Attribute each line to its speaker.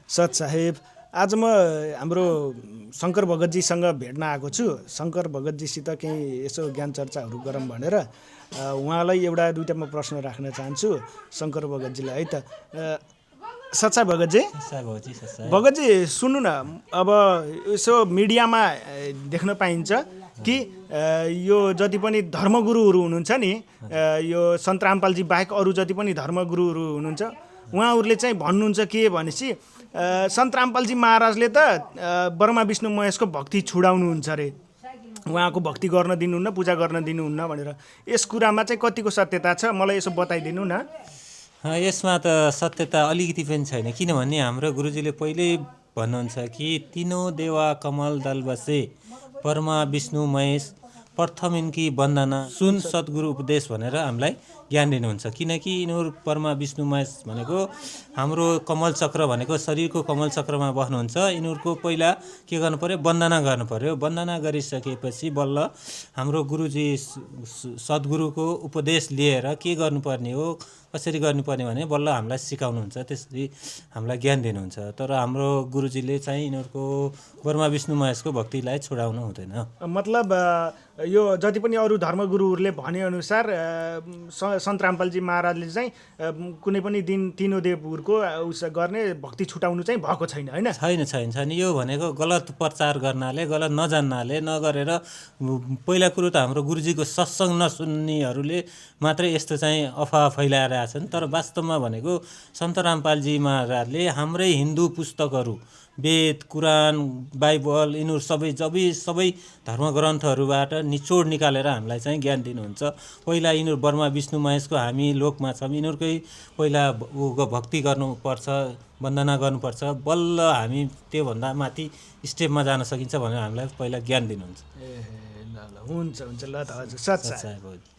Speaker 1: सत साहेब, आज म हाम्रो शङ्कर भगतजीसँग भेट्न आएको छु। शङ्कर भगतजीसित केही यसो ज्ञान चर्चाहरू गरौँ भनेर उहाँलाई एउटा दुईवटा म प्रश्न राख्न चाहन्छु शङ्कर भगतजीलाई है त। सच्चा भगतजी, भगतजी सुन्नु न, अब यसो मिडियामा देख्न पाइन्छ कि यो जति पनि धर्मगुरुहरू हुनुहुन्छ नि, यो सन्त रामपालजी बाहेक अरू जति पनि धर्मगुरुहरू हुनुहुन्छ, उहाँहरूले चाहिँ भन्नुहुन्छ के भनेपछि सन्त रामपालजी महाराजले त ब्रह्मा विष्णु महेशको भक्ति छुडाउनुहुन्छ अरे, उहाँको भक्ति गर्न दिनुहुन्न, पूजा गर्न दिनुहुन्न भनेर। यस कुरामा चाहिँ कतिको सत्यता छ, मलाई यसो बताइदिनु न।
Speaker 2: यसमा त सत्यता अलिकति पनि छैन, किनभने हाम्रो गुरुजीले पहिल्यै भन्नुहुन्छ कि तीनों देवा कमल दल बसे ब्रह्मा विष्णु महेश प्रथम इनकी वन्दना सुन सद्गुरु उपदेश भनेर हामीलाई ज्ञान दिनुहुन्छ। किनकि यिनीहरू ब्रह्मा विष्णु महेश भनेको हाम्रो कमल चक्र भनेको शरीरको कमल चक्रमा बस्नुहुन्छ। यिनीहरूको पहिला के गर्नु पर्यो, वन्दना गर्नु पर्यो। वन्दना गरिसकेपछि बल्ल हाम्रो गुरुजी सद्गुरुको उपदेश लिएर के गर्नुपर्ने हो, कसरी गर्नुपर्ने भने बल्ल हामीलाई सिकाउनुहुन्छ, त्यसरी हामीलाई ज्ञान दिनुहुन्छ। तर हाम्रो गुरुजीले चाहिँ यिनीहरूको ब्रह्मा विष्णु महेशको भक्तिलाई छोडाउनु हुँदैन।
Speaker 1: मतलब यो जति पनि अरू धर्मगुरुहरूले भनेअनुसार सन्त रामपालजी महाराजले चाहिँ कुनै पनि दिन तीनों देवहरूको उस गर्ने भक्ति छुटाउनु चाहिँ भएको छैन, होइन?
Speaker 2: छैन। यो भनेको गलत प्रचार गर्नाले, गलत नजान्नाले, नगरेर पहिला कुरो त हाम्रो गुरुजीको सत्सङ्ग नसुन्नेहरूले मात्रै यस्तो चाहिँ अफवाह फैलाइरहेछन्। तर वास्तवमा भनेको सन्त रामपालजी महाराजले हाम्रै हिन्दू पुस्तकहरू, वेद, कुरान, बाइबल, यिनीहरू सबै धर्मग्रन्थहरूबाट निचोड निकालेर हामीलाई चाहिँ ज्ञान दिनुहुन्छ। पहिला यिनीहरू ब्रह्मा विष्णु महेशको हामी लोकमा छौँ, यिनीहरूकै पहिला भक्ति गर्नुपर्छ, वन्दना गर्नुपर्छ, बल्ल हामी त्योभन्दा माथि स्टेपमा जान सकिन्छ भनेर हामीलाई पहिला ज्ञान दिनुहुन्छ।
Speaker 1: ए ल हुन्छ ल त हजुर, सच्चा।